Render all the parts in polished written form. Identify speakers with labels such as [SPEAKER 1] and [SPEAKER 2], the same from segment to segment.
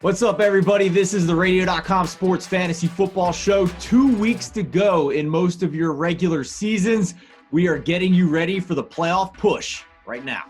[SPEAKER 1] What's up, everybody? This is the Radio.com Sports Fantasy Football Show. 2 weeks to go in most of your regular seasons. We are getting you ready for the playoff push right now.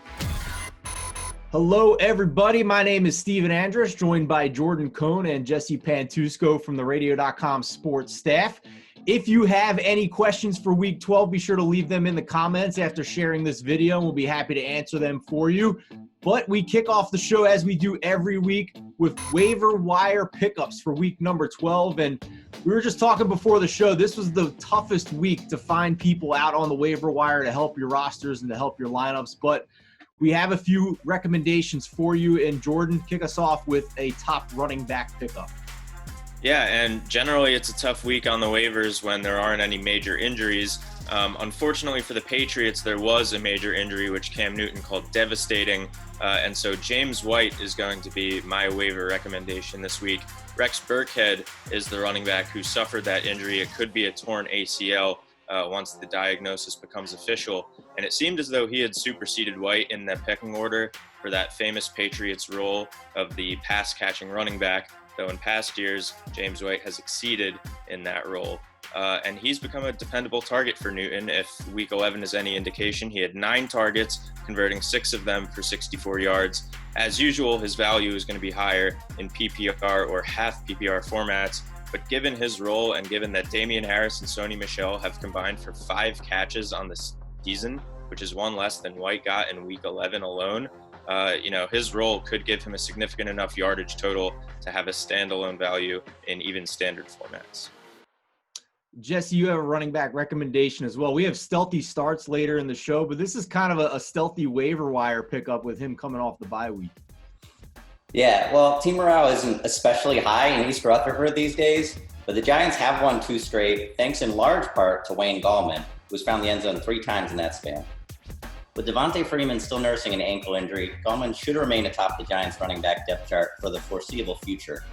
[SPEAKER 1] Hello, everybody. My name is Steven Andrus, joined by Jordan Cohn and Jesse Pantusco from the Radio.com Sports staff. If you have any questions for Week 12, be sure to leave them in the comments after sharing this video, and we'll be happy to answer them for you. But we kick off the show, as we do every week, with waiver wire pickups for week number 12. And we were just talking before the show, this was the toughest week to find people out on the waiver wire to help your rosters and to help your lineups. But we have a few recommendations for you. And Jordan, kick us off with a top running back pickup.
[SPEAKER 2] Yeah, and generally it's a tough week on the waivers when there aren't any major injuries. Unfortunately for the Patriots, there was a major injury which Cam Newton called devastating. And so James White is going to be my waiver recommendation this week. Rex Burkhead is the running back who suffered that injury. It could be a torn ACL once the diagnosis becomes official. And it seemed as though he had superseded White in the pecking order for that famous Patriots role of the pass-catching running back, though in past years, James White has exceeded in that role. And he's become a dependable target for Newton. If Week 11 is any indication, he had 9 targets, converting 6 of them for 64 yards. As usual, his value is going to be higher in PPR or half PPR formats. But given his role and given that Damian Harris and Sony Michel have combined for 5 catches on the season, which is one less than White got in Week 11 alone, his role could give him a significant enough yardage total to have a standalone value in even standard formats.
[SPEAKER 1] Jesse, you have a running back recommendation as well. We have Stealthy starts later in the show, but this is kind of a stealthy waiver wire pickup with him coming off the bye week.
[SPEAKER 3] Yeah, well, team morale isn't especially high in East Rutherford these days, but the Giants have won 2 straight, thanks in large part to Wayne Gallman, who's found the end zone 3 times in that span. With Devontae Freeman still nursing an ankle injury, Gallman should remain atop the Giants' running back depth chart for the foreseeable future.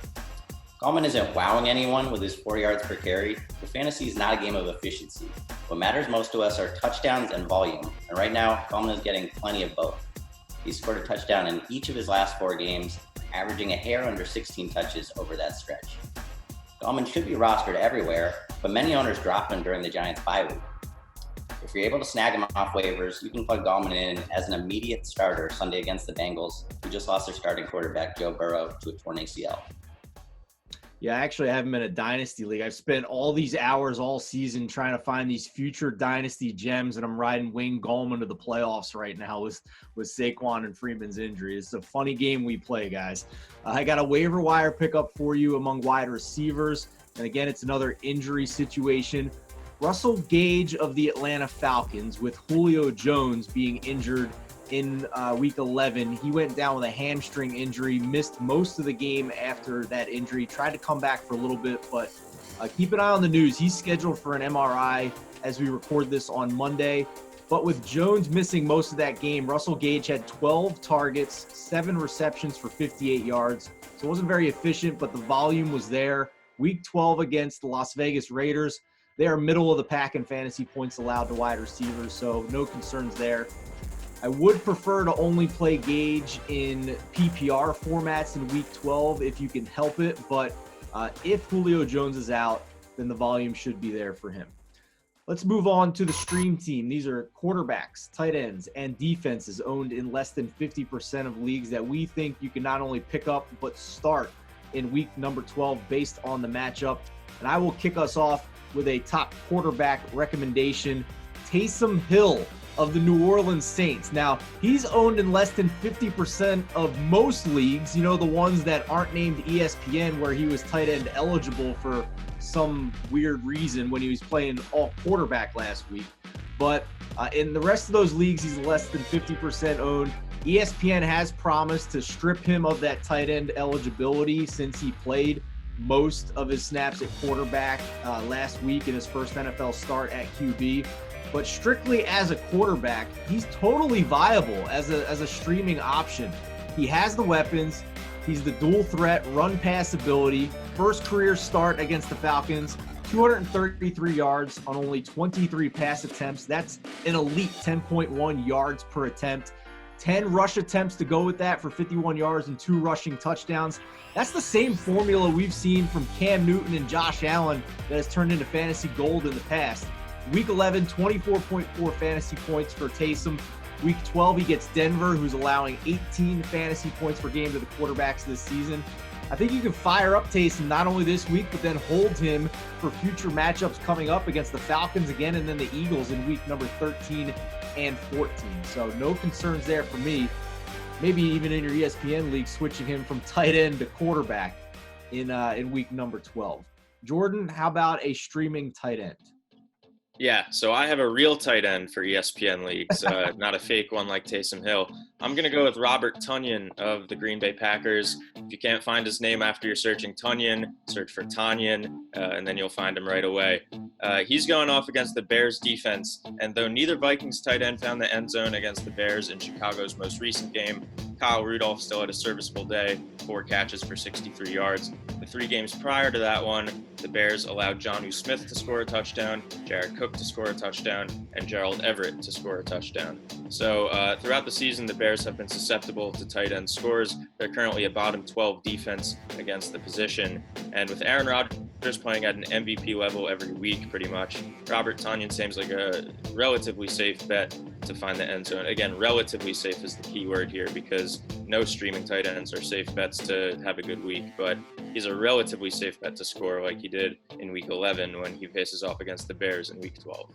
[SPEAKER 3] Gallman isn't wowing anyone with his 4 yards per carry, but fantasy is not a game of efficiency. What matters most to us are touchdowns and volume, and right now, Gallman is getting plenty of both. He's scored a touchdown in each of his last 4 games, averaging a hair under 16 touches over that stretch. Gallman should be rostered everywhere, but many owners drop him during the Giants' bye week. If you're able to snag him off waivers, you can plug Gallman in as an immediate starter Sunday against the Bengals, who just lost their starting quarterback, Joe Burrow, to a torn ACL.
[SPEAKER 1] Yeah, actually, I have him in a dynasty league. I've spent all these hours all season trying to find these future dynasty gems, and I'm riding Wayne Gallman to the playoffs right now with Saquon and Freeman's injury. It's a funny game we play, guys. I got a waiver wire pickup for you among wide receivers, and again, it's another injury situation. Russell Gage of the Atlanta Falcons, with Julio Jones being injured in Week 11. He went down with a hamstring injury, missed most of the game after that injury, tried to come back for a little bit, but keep an eye on the news. He's scheduled for an MRI as we record this on Monday. But with Jones missing most of that game, Russell Gage had 12 targets, 7 receptions for 58 yards. So it wasn't very efficient, but the volume was there. Week 12 against the Las Vegas Raiders. They are middle of the pack in fantasy points allowed to wide receivers, so no concerns there. I would prefer to only play Gage in PPR formats in Week 12 if you can help it, but if Julio Jones is out, then the volume should be there for him. Let's move on to the stream team. These are quarterbacks, tight ends, and defenses owned in less than 50% of leagues that we think you can not only pick up but start in Week number 12 based on the matchup. And I will kick us off with a top quarterback recommendation, Taysom Hill of the New Orleans Saints. Now, he's owned in less than 50% of most leagues, the ones that aren't named ESPN, where he was tight end eligible for some weird reason when he was playing all quarterback last week. But in the rest of those leagues, he's less than 50% owned. ESPN has promised to strip him of that tight end eligibility since he played most of his snaps at quarterback last week in his first NFL start at QB. But strictly as a quarterback, he's totally viable as a streaming option. He has the weapons. He's the dual threat run pass ability. First career start against the Falcons, 233 yards on only 23 pass attempts. That's an elite 10.1 yards per attempt. 10 rush attempts to go with that for 51 yards and 2 rushing touchdowns. That's the same formula we've seen from Cam Newton and Josh Allen that has turned into fantasy gold in the past. Week 11, 24.4 fantasy points for Taysom. Week 12, he gets Denver, who's allowing 18 fantasy points per game to the quarterbacks this season. I think you can fire up Taysom not only this week, but then hold him for future matchups coming up against the Falcons again and then the Eagles in week number 13 and 14. So no concerns there for me. Maybe even in your ESPN league, switching him from tight end to quarterback in week number 12. Jordan, how about a streaming tight end?
[SPEAKER 2] Yeah, so I have a real tight end for ESPN leagues, not a fake one like Taysom Hill. I'm going to go with Robert Tonyan of the Green Bay Packers. If you can't find his name after you're searching Tonyan, search for Tonyan, and then you'll find him right away. He's going off against the Bears defense, and though neither Vikings tight end found the end zone against the Bears in Chicago's most recent game, Kyle Rudolph still had a serviceable day, 4 catches for 63 yards. The 3 games prior to that one, the Bears allowed Jonnu Smith to score a touchdown, Jared Cook to score a touchdown, and Gerald Everett to score a touchdown. So throughout the season, the Bears have been susceptible to tight end scores. They're currently a bottom 12 defense against the position. And with Aaron Rodgers playing at an MVP level every week pretty much, Robert Tonyan seems like a relatively safe bet to find the end zone. Again, relatively safe is the key word here because no streaming tight ends are safe bets to have a good week, but he's a relatively safe bet to score like he did in week 11 when he faces off against the Bears in week 12.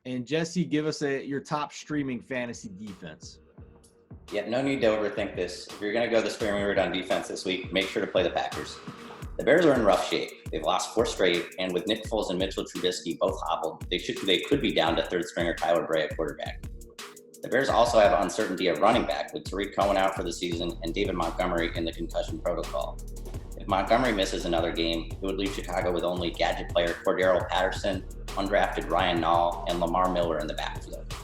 [SPEAKER 1] And Jesse, give us your top streaming fantasy defense.
[SPEAKER 3] Yeah, no need to overthink this. If you're going to go the streaming route on defense this week, make sure to play the Packers. The Bears are in rough shape. They've lost 4 straight, and with Nick Foles and Mitchell Trubisky both hobbled, they could be down to third stringer Tyler Bray at quarterback. The Bears also have uncertainty at running back with Tariq Cohen out for the season and David Montgomery in the concussion protocol. If Montgomery misses another game, it would leave Chicago with only gadget player Cordero Patterson, undrafted Ryan Nall, and Lamar Miller in the backfield.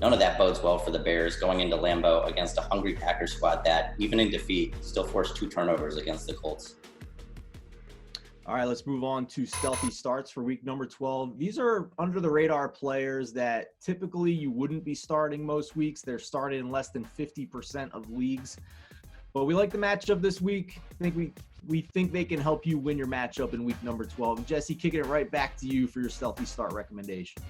[SPEAKER 3] None of that bodes well for the Bears going into Lambeau against a hungry Packers squad that, even in defeat, still forced 2 turnovers against the Colts.
[SPEAKER 1] All right, let's move on to stealthy starts for week number 12. These are under-the-radar players that typically you wouldn't be starting most weeks. They're started in less than 50% of leagues. But we like the matchup this week. I think we think they can help you win your matchup in week number 12. And Jesse, kicking it right back to you for your stealthy start recommendation.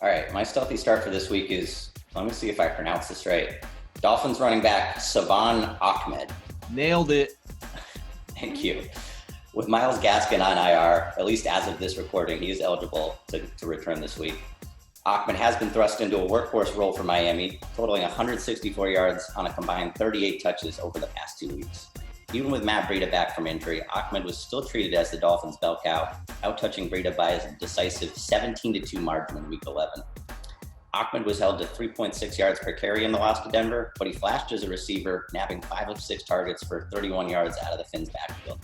[SPEAKER 3] All right, my stealthy start for this week is, let me see if I pronounce this right, Dolphins running back Salvon Ahmed.
[SPEAKER 1] Nailed it.
[SPEAKER 3] Thank you. With Myles Gaskin on IR, at least as of this recording, he is eligible to return this week. Ahmed has been thrust into a workhorse role for Miami, totaling 164 yards on a combined 38 touches over the past 2 weeks. Even with Matt Breida back from injury, Ahmed was still treated as the Dolphins' bell cow, out-touching Breida by a decisive 17-2 margin in Week 11. Ahmed was held to 3.6 yards per carry in the loss to Denver, but he flashed as a receiver, nabbing 5 of 6 targets for 31 yards out of the Finns' backfield.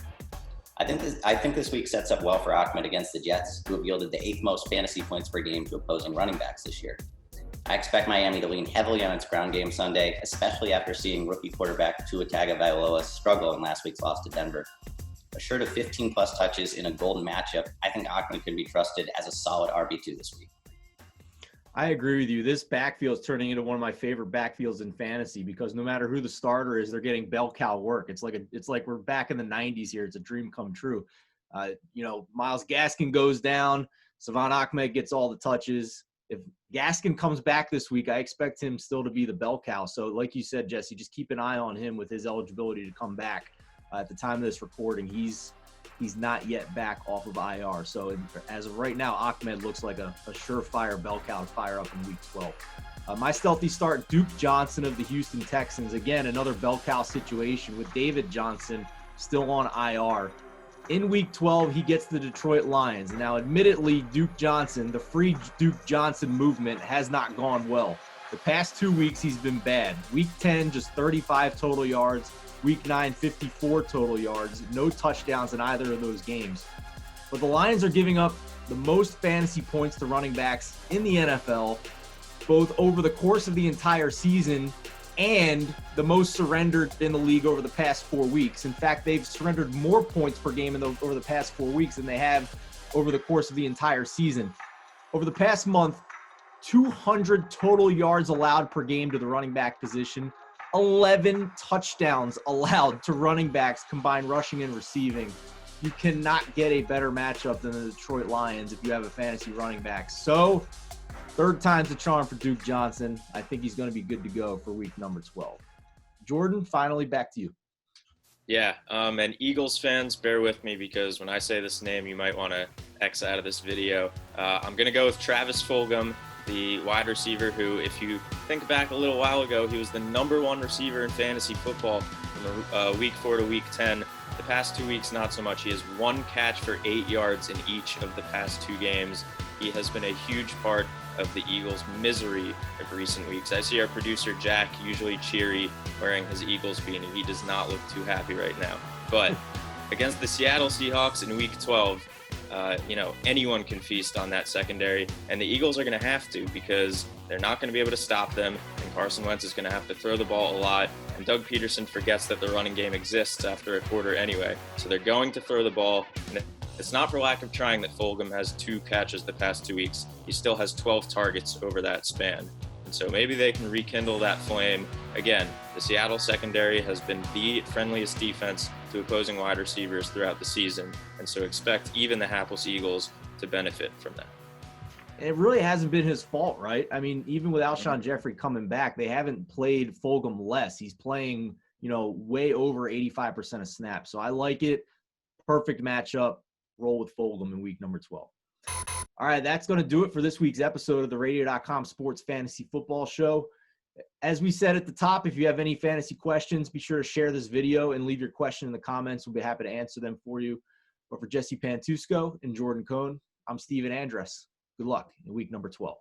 [SPEAKER 3] I think this week sets up well for Ahmed against the Jets, who have yielded the 8th most fantasy points per game to opposing running backs this year. I expect Miami to lean heavily on its ground game Sunday, especially after seeing rookie quarterback Tua Tagovailoa struggle in last week's loss to Denver. Assured of 15-plus touches in a golden matchup, I think Ahmed can be trusted as a solid RB2 this week.
[SPEAKER 1] I agree with you. This backfield is turning into one of my favorite backfields in fantasy because no matter who the starter is, they're getting bell cow work. It's like we're back in the 90s here. It's a dream come true. Myles Gaskin goes down. Salvon Ahmed gets all the touches. If Gaskin comes back this week, I expect him still to be the bell cow. So like you said, Jesse, just keep an eye on him with his eligibility to come back. At the time of this recording, he's not yet back off of IR. So as of right now, Ahmed looks like a surefire bell cow to fire up in week 12. My stealthy start, Duke Johnson of the Houston Texans. Again, another bell cow situation with David Johnson still on IR. In week 12, he gets the Detroit Lions. Now, admittedly, Duke Johnson, the free Duke Johnson movement has not gone well. The past 2 weeks, he's been bad. Week 10, just 35 total yards. Week 9, 54 total yards. No touchdowns in either of those games. But the Lions are giving up the most fantasy points to running backs in the NFL, both over the course of the entire season and the most surrendered in the league over the past 4 weeks. In fact, they've surrendered more points per game over the past 4 weeks than they have over the course of the entire season. Over the past month, 200 total yards allowed per game to the running back position, 11 touchdowns allowed to running backs combined rushing and receiving. You cannot get a better matchup than the Detroit Lions if you have a fantasy running back. So, third time's the charm for Duke Johnson. I think he's going to be good to go for week number 12. Jordan, finally back to you.
[SPEAKER 2] Yeah, and Eagles fans, bear with me because when I say this name, you might want to X out of this video. I'm going to go with Travis Fulgham, the wide receiver who, if you think back a little while ago, he was the #1 receiver in fantasy football from week 4 to week 10. The past 2 weeks, not so much. He has 1 catch for 8 yards in each of the past 2 games. He has been a huge part of the Eagles' misery of recent weeks. I see our producer, Jack, usually cheery, wearing his Eagles beanie. He does not look too happy right now. But against the Seattle Seahawks in week 12, anyone can feast on that secondary, and the Eagles are going to have to because they're not going to be able to stop them, and Carson Wentz is going to have to throw the ball a lot, and Doug Peterson forgets that the running game exists after a quarter anyway, so they're going to throw the ball, and it's not for lack of trying that Fulgham has 2 catches the past 2 weeks. He still has 12 targets over that span. And so maybe they can rekindle that flame. Again, the Seattle secondary has been the friendliest defense to opposing wide receivers throughout the season. And so expect even the hapless Eagles to benefit from that.
[SPEAKER 1] And it really hasn't been his fault, right? I mean, even with Alshon Jeffrey coming back, they haven't played Fulgham less. He's playing, way over 85% of snaps. So I like it. Perfect matchup. Roll with Fulgham in week number 12. All right, that's going to do it for this week's episode of the Radio.com Sports Fantasy Football Show. As we said at the top, if you have any fantasy questions, be sure to share this video and leave your question in the comments. We'll be happy to answer them for you. But for Jesse Pantusco and Jordan Cohn, I'm Steven Andress. Good luck in week number 12.